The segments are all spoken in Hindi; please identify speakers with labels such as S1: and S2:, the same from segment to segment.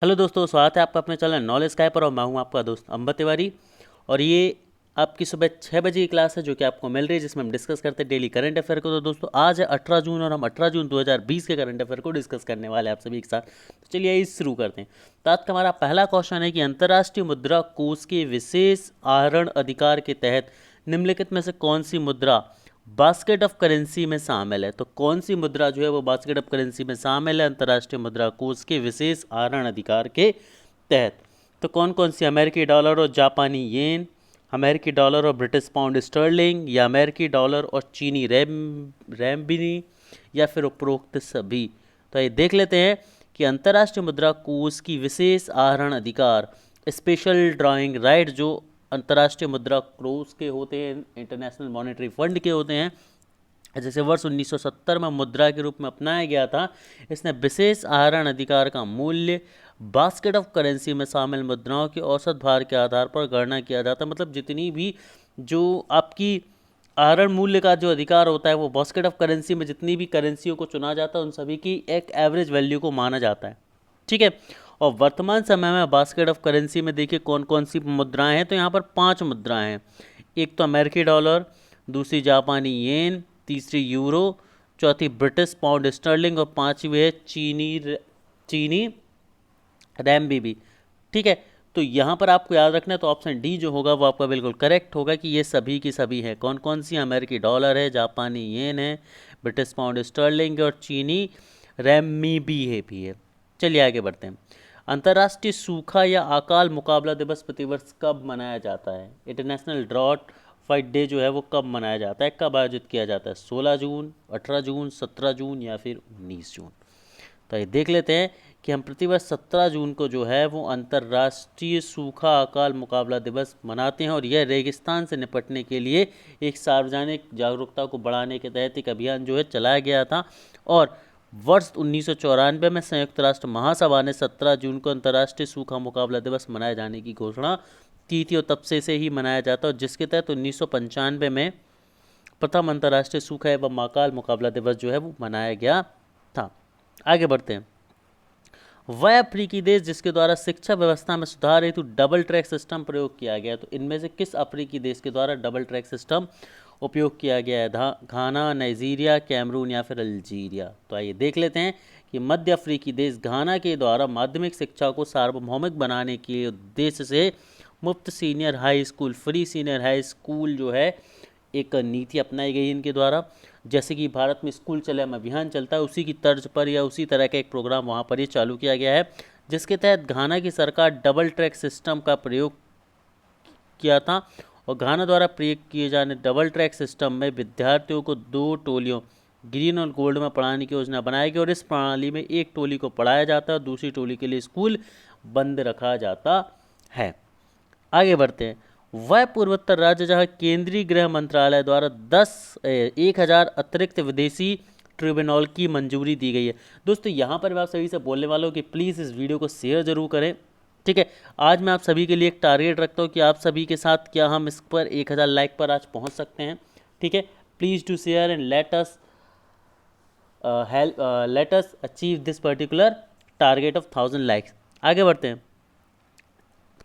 S1: हेलो दोस्तों, स्वागत है आपका अपने चैनल नॉलेज स्काई पर। और मैं हूं आपका दोस्त अंबर तिवारी। और ये आपकी सुबह 6 बजे की क्लास है जो कि आपको मिल रही है, जिसमें हम डिस्कस करते हैं डेली करंट अफेयर को। तो दोस्तों आज है 18 जून और हम 18 जून 2020 के करंट अफेयर को डिस्कस करने वाले हैं आप सभी के साथ। तो चलिए आइए शुरू करते हैं। तो आज का हमारा पहला क्वेश्चन है कि अंतर्राष्ट्रीय मुद्रा कोष के विशेष आहरण अधिकार के तहत निम्नलिखित में से कौन सी मुद्रा बास्केट ऑफ करेंसी में शामिल है। तो कौन सी मुद्रा जो है वो बास्केट ऑफ करेंसी में शामिल है अंतर्राष्ट्रीय मुद्रा कोष के विशेष आहरण अधिकार के तहत। तो कौन कौन सी, अमेरिकी डॉलर और जापानी येन, अमेरिकी डॉलर और ब्रिटिश पाउंड स्टर्लिंग, या अमेरिकी डॉलर और चीनी रैम्बिनी, या फिर उपरोक्त सभी। तो ये देख लेते हैं कि अंतर्राष्ट्रीय मुद्रा कोष की विशेष आहरण अधिकार, स्पेशल ड्राइंग राइट, जो अंतर्राष्ट्रीय मुद्रा कोष के होते हैं, इंटरनेशनल मॉनेटरी फंड के होते हैं, जैसे वर्ष 1970 में मुद्रा के रूप में अपनाया गया था। इसने विशेष आहरण अधिकार का मूल्य बास्केट ऑफ करेंसी में शामिल मुद्राओं के औसत भार के आधार पर गणना किया जाता है। मतलब जितनी भी जो आपकी आहरण मूल्य का जो अधिकार होता है वो बास्केट ऑफ करेंसी में जितनी भी करेंसियों को चुना जाता है उन सभी की एक एवरेज वैल्यू को माना जाता है। ठीक है। और वर्तमान समय में बास्केट ऑफ करेंसी में देखिए कौन कौन सी मुद्राएं हैं। तो यहाँ पर 5 मुद्राएं हैं। एक तो अमेरिकी डॉलर, दूसरी जापानी येन, तीसरी यूरो, चौथी ब्रिटिश पाउंड स्टर्लिंग और पांचवी है चीनी रैम्बी। ठीक है। तो यहाँ पर आपको याद रखना है, तो ऑप्शन डी जो होगा वो आपका बिल्कुल करेक्ट होगा कि ये सभी की सभी है। कौन कौन सी, अमेरिकी डॉलर है, जापानी येन है, ब्रिटिश पाउंड स्टर्लिंग और चीनी रैम्बी भी है। चलिए आगे बढ़ते हैं। अंतर्राष्ट्रीय सूखा या अकाल मुकाबला दिवस प्रतिवर्ष कब मनाया जाता है? इंटरनेशनल ड्रॉट फाइट डे जो है वो कब मनाया जाता है, कब आयोजित किया जाता है? 16 जून, 18 जून, 17 जून या फिर 19 जून। तो ये देख लेते हैं कि हम प्रतिवर्ष 17 जून को जो है वो अंतर्राष्ट्रीय सूखा अकाल मुकाबला दिवस मनाते हैं। और यह रेगिस्तान से निपटने के लिए एक सार्वजनिक जागरूकता को बढ़ाने के तहत एक अभियान जो है चलाया गया था। और वर्ष 1994 में संयुक्त राष्ट्र महासभा ने 17 जून को अंतर्राष्ट्रीय सूखा मुकाबला दिवस मनाए जाने की घोषणा की थी और तब से ही मनाया जाता है, और जिसके तहत 1995 में प्रथम अंतर्राष्ट्रीय सूखा एवं अकाल मुकाबला दिवस जो है वो मनाया गया था। आगे बढ़ते हैं। वह अफ्रीकी देश जिसके द्वारा शिक्षा व्यवस्था में सुधार हेतु डबल ट्रैक सिस्टम प्रयोग किया गया, तो इनमें से किस अफ्रीकी देश के द्वारा डबल ट्रैक सिस्टम उपयोग किया गया है? घाना, नाइजीरिया, कैमरून या फिर अल्जीरिया। तो आइए देख लेते हैं कि मध्य अफ्रीकी देश घाना के द्वारा माध्यमिक शिक्षा को सार्वभौमिक बनाने के उद्देश्य से मुफ्त senior high school, free senior high school जो है एक नीति अपनाई गई इनके द्वारा। जैसे कि भारत में स्कूल चले हम अभियान चलता है, उसी की तर्ज पर या उसी तरह का एक प्रोग्राम वहाँ पर ये चालू किया गया है, जिसके तहत घाना की सरकार डबल ट्रैक सिस्टम का प्रयोग किया था। और घाना द्वारा प्रयोग किए जाने डबल ट्रैक सिस्टम में विद्यार्थियों को 2 टोलियों ग्रीन और गोल्ड में पढ़ाने की योजना बनाई गई। और इस प्रणाली में एक टोली को पढ़ाया जाता है और दूसरी टोली के लिए स्कूल बंद रखा जाता है। आगे बढ़ते हैं। वह पूर्वोत्तर राज्य जहां केंद्रीय गृह मंत्रालय द्वारा 1000 अतिरिक्त विदेशी ट्रिब्यूनल की मंजूरी दी गई है। दोस्तों यहाँ पर मैं आप सभी से बोलने वाला हूँ कि प्लीज़ इस वीडियो को शेयर जरूर करें। ठीक है। आज मैं आप सभी के लिए एक टारगेट रखता हूँ कि आप सभी के साथ क्या हम इस पर 1000 लाइक पर आज पहुँच सकते हैं। ठीक है। Please do share and let us achieve this particular target of 1000 likes. आगे बढ़ते हैं।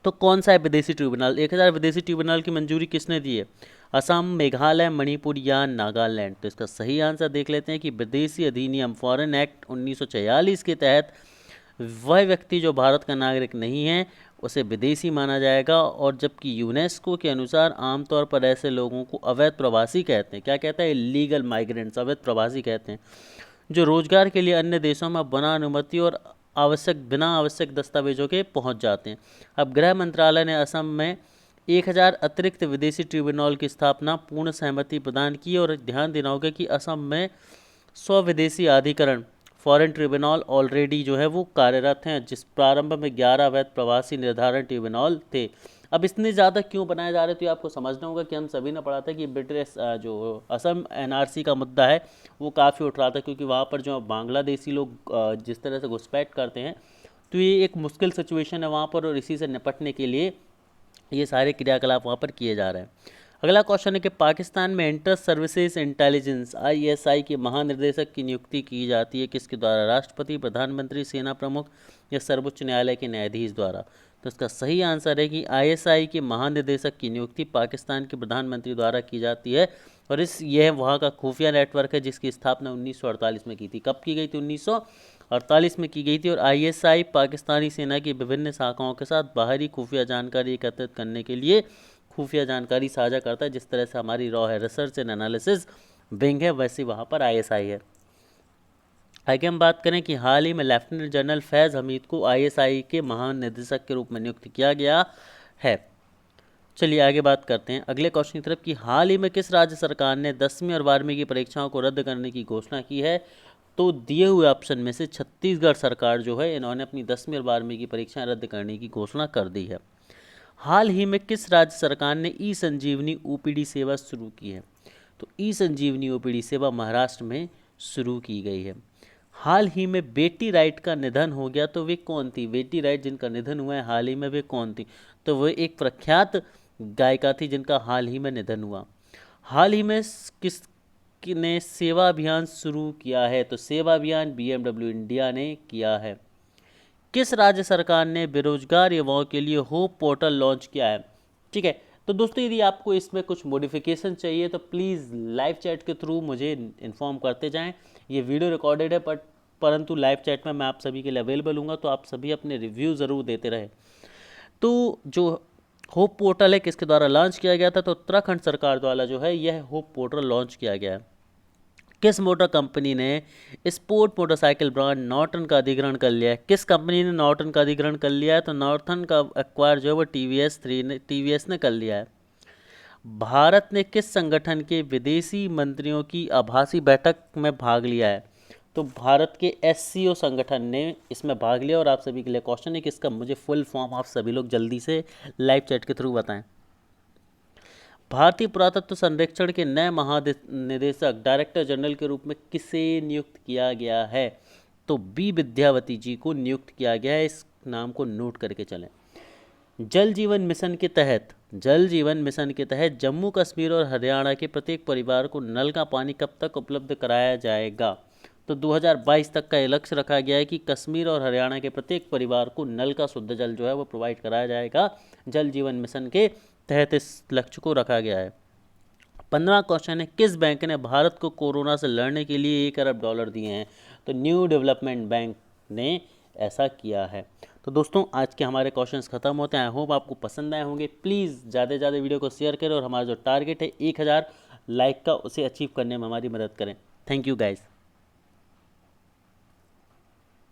S1: तो कौन सा है विदेशी ट्रिब्यूनल? 1000 विदेशी ट्रिब्यूनल की मंजूरी किसने दी है? असम, मेघालय, मणिपुर या नागालैंड? तो इसका सही आंसर देख लेते हैं कि विदेशी अधिनियम फॉरेन एक्ट 1946 के तहत वह व्यक्ति जो भारत का नागरिक नहीं है उसे विदेशी माना जाएगा। और जबकि यूनेस्को के अनुसार आमतौर पर ऐसे लोगों को अवैध प्रवासी कहते हैं। क्या कहता है? इलीगल माइग्रेंट्स, अवैध प्रवासी कहते हैं, जो रोजगार के लिए अन्य देशों में बिना अनुमति और बिना आवश्यक दस्तावेजों के पहुंच जाते हैं। अब गृह मंत्रालय ने असम में 1000 अतिरिक्त विदेशी ट्रिब्यूनल की स्थापना पूर्ण सहमति प्रदान की। और ध्यान देना होगा कि असम में 100 विदेशी अधिकरण फॉरेन ट्रिब्यूनल ऑलरेडी जो है वो कार्यरत हैं, जिस प्रारंभ में 11 अवैध प्रवासी निर्धारण ट्रिब्यूनल थे। अब इतने ज़्यादा क्यों बनाए जा रहे, तो ये आपको समझना होगा कि हम सभी ने पढ़ा था कि ब्रिटिश जो असम एनआरसी का मुद्दा है वो काफ़ी उठ रहा था, क्योंकि वहाँ पर जो बांग्लादेशी लोग जिस तरह से घुसपैठ करते हैं, तो ये एक मुश्किल सिचुएशन है वहाँ पर। और इसी से निपटने के लिए ये सारे क्रियाकलाप वहाँ पर किए जा रहे हैं। अगला क्वेश्चन है कि पाकिस्तान में इंटर सर्विसेज इंटेलिजेंस ISI के महानिदेशक की नियुक्ति की जाती है किसके द्वारा? राष्ट्रपति, प्रधानमंत्री, सेना प्रमुख या सर्वोच्च न्यायालय के न्यायाधीश द्वारा? तो इसका सही आंसर है कि ISI के महानिदेशक की नियुक्ति पाकिस्तान के प्रधानमंत्री द्वारा की जाती है। और यह वहाँ का खुफिया नेटवर्क है जिसकी स्थापना 1948 में की थी। कब की गई थी? 1948 में की गई थी। और ISI पाकिस्तानी सेना की विभिन्न शाखाओं के साथ बाहरी खुफिया जानकारी एकत्रित करने के लिए खुफिया जानकारी साझा करता है। जिस तरह से हमारी रॉ है, रिसर्च एंड एनालिसिस विंग है, वैसे वहाँ पर ISI है। आगे हम बात करें कि हाल ही में लेफ्टिनेंट जनरल फैज़ हमीद को ISI के महानिदेशक के रूप में नियुक्त किया गया है। चलिए आगे बात करते हैं अगले क्वेश्चन की तरफ कि हाल ही में किस राज्य सरकार ने 10वीं और 12वीं की परीक्षाओं को रद्द करने की घोषणा की है? तो दिए हुए ऑप्शन में से छत्तीसगढ़ सरकार जो है, इन्होंने अपनी 10वीं और 12वीं की परीक्षाएं रद्द करने की घोषणा कर दी है। हाल ही में किस राज्य सरकार ने ई-संजीवनी OPD सेवा शुरू की है? तो ई-संजीवनी OPD सेवा महाराष्ट्र में शुरू की गई है। हाल ही में बेटी राइट का निधन हो गया, तो वे कौन थी? बेटी राइट जिनका निधन हुआ है हाल ही में, वे कौन थी? तो वो एक प्रख्यात गायिका थी जिनका हाल ही में निधन हुआ। हाल ही में किस ने सेवा अभियान शुरू किया है? तो सेवा अभियान BMW इंडिया ने किया है। किस राज्य सरकार ने बेरोजगार युवाओं के लिए होप पोर्टल लॉन्च किया है? ठीक है, तो दोस्तों यदि आपको इसमें कुछ मॉडिफिकेशन चाहिए तो प्लीज़ लाइव चैट के थ्रू मुझे इन्फॉर्म करते जाएं। ये वीडियो रिकॉर्डेड है परंतु लाइव चैट में मैं आप सभी के लिए अवेलेबल हूँगा, तो आप सभी अपने रिव्यू ज़रूर देते रहें। तो जो होप पोर्टल है किसके द्वारा लॉन्च किया गया था? तो उत्तराखंड सरकार द्वारा जो है यह होप पोर्टल लॉन्च किया गया है। किस मोटर कंपनी ने स्पोर्ट मोटरसाइकिल ब्रांड नॉर्टन का अधिग्रहण कर लिया है? किस कंपनी ने नॉर्टन का अधिग्रहण कर लिया है? तो नॉर्टन का एक्वायर जो है वो TVS ने कर लिया है। भारत ने किस संगठन के विदेशी मंत्रियों की आभासी बैठक में भाग लिया है? तो भारत के SCO संगठन ने इसमें भाग लिया। और आप सभी के लिए क्वेश्चन है कि इसका मुझे फुल फॉर्म आप सभी लोग जल्दी से लाइव चैट के थ्रू बताएं। भारतीय पुरातत्व संरक्षण के नए महानिदेशक डायरेक्टर जनरल के रूप में किसे नियुक्त किया गया है? तो B विद्यावती जी को नियुक्त किया गया है। इस नाम को नोट करके चलें। जल जीवन मिशन के तहत जम्मू कश्मीर और हरियाणा के प्रत्येक परिवार को नल का पानी कब तक उपलब्ध कराया जाएगा? तो 2022 तक का ये लक्ष्य रखा गया है कि कश्मीर और हरियाणा के प्रत्येक परिवार को नल का शुद्ध जल जो है वो प्रोवाइड कराया जाएगा। जल जीवन मिशन के तहत इस लक्ष्य को रखा गया है। 15वां क्वेश्चन है किस बैंक ने भारत को कोरोना से लड़ने के लिए $1 अरब दिए हैं? तो न्यू डेवलपमेंट बैंक ने ऐसा किया है। तो दोस्तों आज के हमारे क्वेश्चंस खत्म होते हैं। आई होप आपको पसंद आए होंगे। प्लीज़ ज़्यादा से ज़्यादा वीडियो को शेयर करें और हमारा जो टारगेट है 1000 लाइक का, उसे अचीव करने में हमारी मदद करें। Thank you guys.